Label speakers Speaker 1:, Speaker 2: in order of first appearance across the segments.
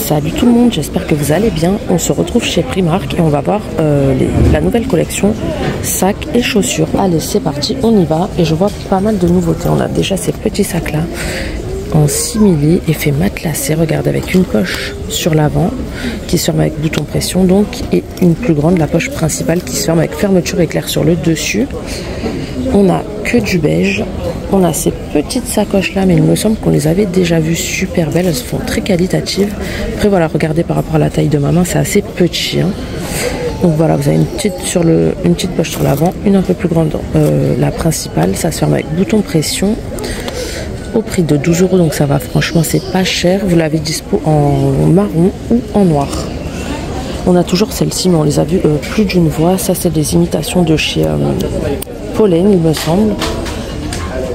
Speaker 1: Salut tout le monde, j'espère que vous allez bien. On se retrouve chez Primark et on va voir la nouvelle collection sacs et chaussures. Allez, c'est parti, on y va. Et je vois pas mal de nouveautés. On a déjà ces petits sacs là en simili, effet matelassé, regardez, avec une poche sur l'avant qui se ferme avec bouton pression donc, et une plus grande, la poche principale qui se ferme avec fermeture éclair sur le dessus. On a que du beige. On a ces petites sacoches là, mais il me semble qu'on les avait déjà vues, super belles, elles se font très qualitatives. Après voilà, regardez par rapport à la taille de ma main, c'est assez petit, hein. Donc voilà, vous avez une petite poche sur l'avant, une un peu plus grande, la principale, ça se ferme avec bouton pression, au prix de 12 €, donc ça va, franchement c'est pas cher. Vous l'avez dispo en marron ou en noir. On a toujours celle-ci, mais on les a vues plus d'une fois. Ça c'est des imitations de chez Pollen, il me semble.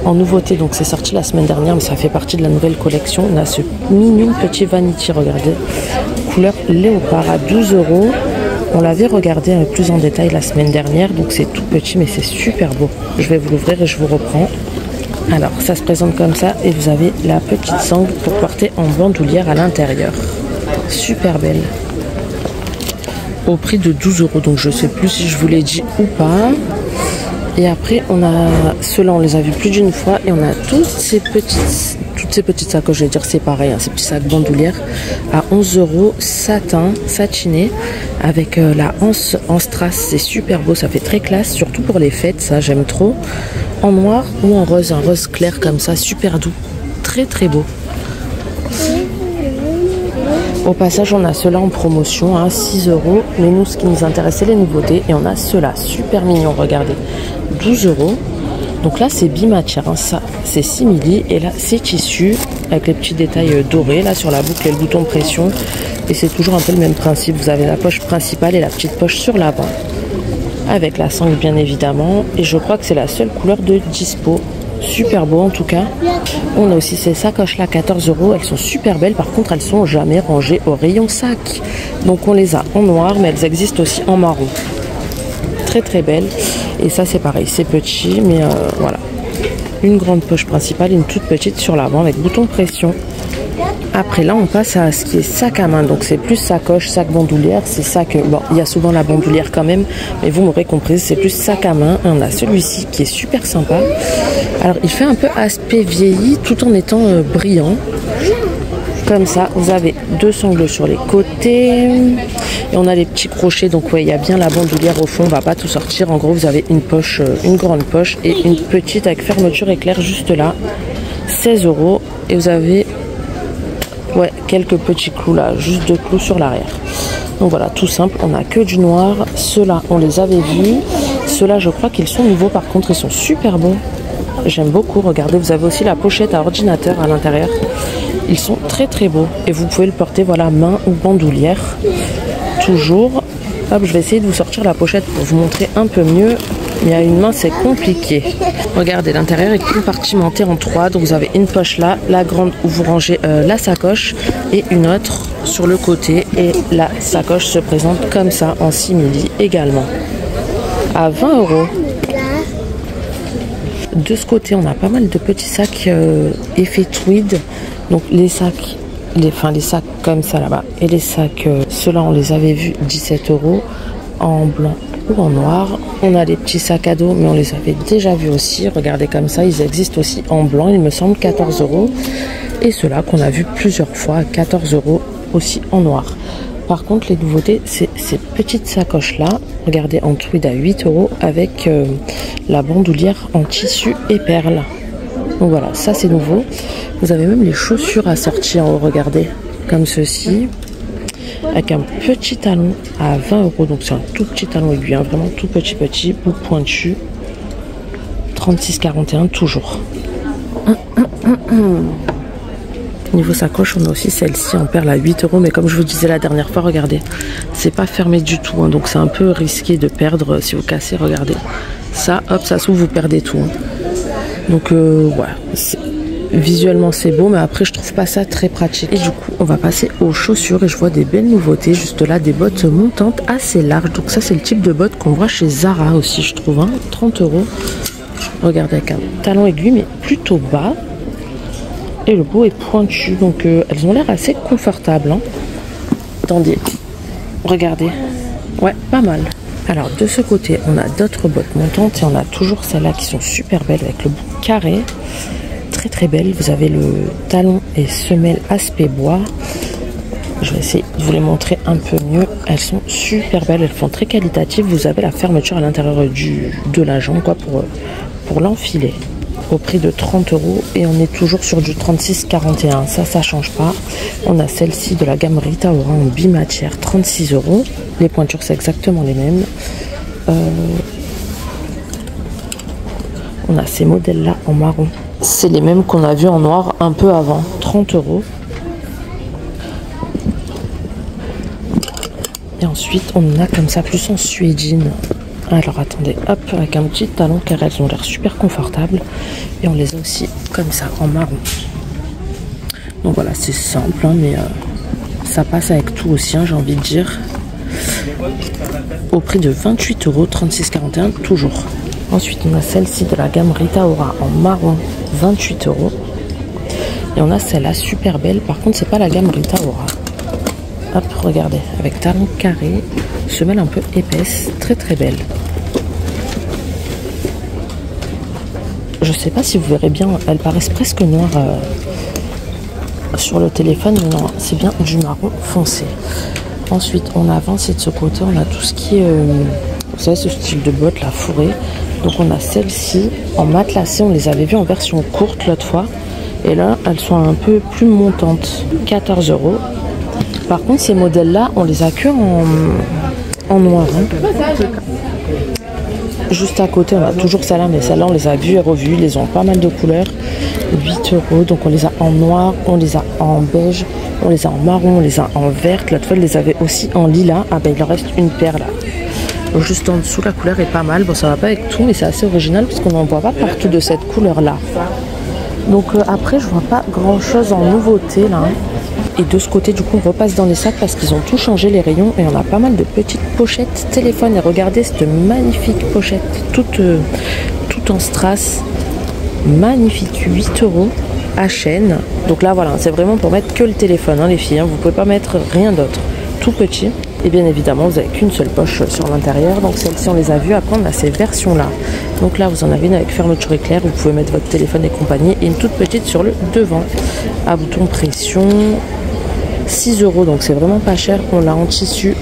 Speaker 1: En nouveauté, donc c'est sorti la semaine dernière, mais ça fait partie de la nouvelle collection. On a ce mignon petit vanity, regardez, couleur léopard à 12 €. On l'avait regardé plus en détail la semaine dernière, donc c'est tout petit, mais c'est super beau. Je vais vous l'ouvrir et je vous reprends. Alors, ça se présente comme ça et vous avez la petite sangle pour porter en bandoulière à l'intérieur. Super belle. Au prix de 12 €, donc je sais plus si je vous l'ai dit ou pas. Et après, on a ceux-là, on les a vus plus d'une fois. Et on a toutes ces petites sacoches, je vais dire c'est pareil, hein, ces petits sacs bandoulières à 11 € satin, satiné, avec la anse en strass. C'est super beau, ça fait très classe, surtout pour les fêtes, ça j'aime trop. En noir ou en rose, un rose clair comme ça, super doux, très très beau. Au passage, on a ceux-là en promotion à 6 €. Mais nous, ce qui nous intéressait, les nouveautés. Et on a ceux-là, super mignons, regardez, 12 €. Donc là, c'est bimatière, hein, ça, c'est simili. Et là, c'est tissu, avec les petits détails dorés, là, sur la boucle et le bouton pression. Et c'est toujours un peu le même principe. Vous avez la poche principale et la petite poche sur l'avant. Avec la sangle, bien évidemment. Et je crois que c'est la seule couleur de dispo. Super beau en tout cas. On a aussi ces sacoches là, 14 €. Elles sont super belles, par contre elles sont jamais rangées au rayon sac. Donc on les a en noir, mais elles existent aussi en marron. Très très belles. Et ça c'est pareil, c'est petit, mais voilà. Une grande poche principale, une toute petite sur l'avant avec bouton pression. Après là on passe à ce qui est sac à main, donc c'est plus sacoche, sac bandoulière, c'est sac, bon il y a souvent la bandoulière quand même, mais vous m'aurez compris, c'est plus sac à main. On a celui-ci qui est super sympa, alors il fait un peu aspect vieilli tout en étant brillant, comme ça. Vous avez deux sangles sur les côtés, et on a les petits crochets, donc ouais il y a bien la bandoulière au fond, on va pas tout sortir. En gros vous avez une poche, une grande poche et une petite avec fermeture éclair juste là, 16 €, et vous avez ouais, quelques petits clous là, juste deux clous sur l'arrière. Donc voilà, tout simple, on a que du noir. Ceux-là, on les avait vus. Ceux-là, je crois qu'ils sont nouveaux, par contre, ils sont super beaux. J'aime beaucoup, regardez, vous avez aussi la pochette à ordinateur à l'intérieur. Ils sont très très beaux. Et vous pouvez le porter, voilà, main ou bandoulière. Toujours. Hop, je vais essayer de vous sortir la pochette pour vous montrer un peu mieux. Mais à une main, c'est compliqué. Regardez, l'intérieur est compartimenté en 3. Donc vous avez une poche là, la grande où vous rangez la sacoche, et une autre sur le côté. Et la sacoche se présente comme ça, en simili également. À 20 €. De ce côté, on a pas mal de petits sacs effet tweed. Donc les sacs, les sacs comme ça là-bas. Et les sacs, ceux-là, on les avait vus 17 € en blanc ou en noir. On a les petits sacs à dos, mais on les avait déjà vus aussi. Regardez comme ça, ils existent aussi en blanc, il me semble, 14 €. Et ceux-là qu'on a vu plusieurs fois, 14 € aussi en noir. Par contre, les nouveautés, c'est ces petites sacoches-là. Regardez, en tweed à 8 € avec la bandoulière en tissu et perles. Donc voilà, ça c'est nouveau. Vous avez même les chaussures assorties en haut, regardez, comme ceci, avec un petit talon à 20 €. Donc c'est un tout petit talon aiguille, hein, vraiment tout petit, bout pointu. 36,41 toujours. Niveau sacoche, on a aussi celle-ci en perle à 8 €. Mais comme je vous disais la dernière fois, regardez, c'est pas fermé du tout, hein, donc c'est un peu risqué de perdre si vous cassez. Regardez, ça, hop, ça s'ouvre, vous perdez tout, hein. Donc voilà, visuellement c'est beau, mais après je trouve pas ça très pratique. Et du coup on va passer aux chaussures, et je vois des belles nouveautés juste là, des bottes montantes assez larges. Donc ça c'est le type de bottes qu'on voit chez Zara aussi, je trouve, hein, 30 €. Regardez, avec un talon aiguille mais plutôt bas, et le bout est pointu, donc elles ont l'air assez confortables, hein. Attendez, regardez. Ouais, pas mal. Alors de ce côté, on a d'autres bottes montantes et on a toujours celles-là qui sont super belles avec le bout carré. Très très belle. Vous avez le talon et semelle aspect bois. Je vais essayer de vous les montrer un peu mieux. Elles sont super belles, elles font très qualitatives. Vous avez la fermeture à l'intérieur de la jambe quoi, pour l'enfiler. Au prix de 30 € et on est toujours sur du 36,41. Ça change pas. On a celle-ci de la gamme Rita Ora en bimatière, 36 €. Les pointures, c'est exactement les mêmes. On a ces modèles-là en marron. C'est les mêmes qu'on a vu en noir un peu avant, 30 €. Et ensuite, on en a comme ça, plus en suédine. Alors attendez, hop, avec un petit talon car elles ont l'air super confortables. Et on les a aussi comme ça, en marron. Donc voilà, c'est simple, hein, mais ça passe avec tout aussi, hein, j'ai envie de dire. Au prix de 28 €, 36,41 toujours. Ensuite, on a celle-ci de la gamme Rita Ora en marron, 28 €. Et on a celle-là super belle, par contre, c'est pas la gamme Rita Ora. Hop, regardez, avec talon carré, semelle un peu épaisse, très très belle. Je sais pas si vous verrez bien, elles paraissent presque noires sur le téléphone, mais non, c'est bien du marron foncé. Ensuite, on avance et de ce côté, on a tout ce qui est, vous savez, ce style de bottes, la fourrée. Donc on a celle-ci en matelassé, on les avait vues en version courte l'autre fois. Et là, elles sont un peu plus montantes, 14 €. Par contre, ces modèles-là, on les a que en noir. Hein. Juste à côté, on a toujours celle-là, mais celle-là, on les a vues et revues. Ils ont pas mal de couleurs. 8 €. Donc, on les a en noir, on les a en beige, on les a en marron, on les a en verte. L'autre fois, on les avait aussi en lilas. Ah ben, il en reste une paire là. Juste en dessous, la couleur est pas mal. Bon, ça va pas avec tout, mais c'est assez original parce qu'on n'en voit pas partout de cette couleur-là. Donc, après, je vois pas grand-chose en nouveauté là. Et de ce côté, du coup, on repasse dans les sacs parce qu'ils ont tout changé les rayons et on a pas mal de petites pochettes téléphone. Et regardez cette magnifique pochette, toute en strass, magnifique, 8 € à chaîne. Donc là, voilà, c'est vraiment pour mettre que le téléphone, hein, les filles. Hein, vous pouvez pas mettre rien d'autre, tout petit. Et bien évidemment, vous n'avez qu'une seule poche sur l'intérieur. Donc celle-ci, on les a vues. Après, on a ces versions-là. Donc là, vous en avez une avec fermeture éclair. Vous pouvez mettre votre téléphone et compagnie. Et une toute petite sur le devant, à bouton pression. 6 €, donc c'est vraiment pas cher. On l'a en tissu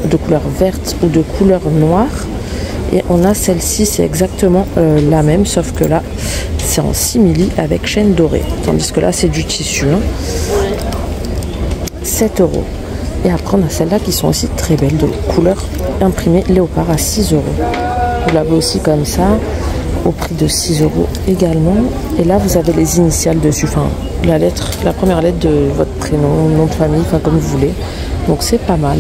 Speaker 1: de couleur verte ou de couleur noire. Et on a celle-ci, c'est exactement la même, sauf que là, c'est en simili avec chaîne dorée. Tandis que là, c'est du tissu. Hein. 7 €. Et après, on a celles-là qui sont aussi très belles, de couleur imprimée léopard à 6 €. Vous l'avez aussi comme ça, au prix de 6 € également. Et là, vous avez les initiales dessus, enfin, la première lettre de votre prénom, nom de famille, enfin, comme vous voulez. Donc, c'est pas mal.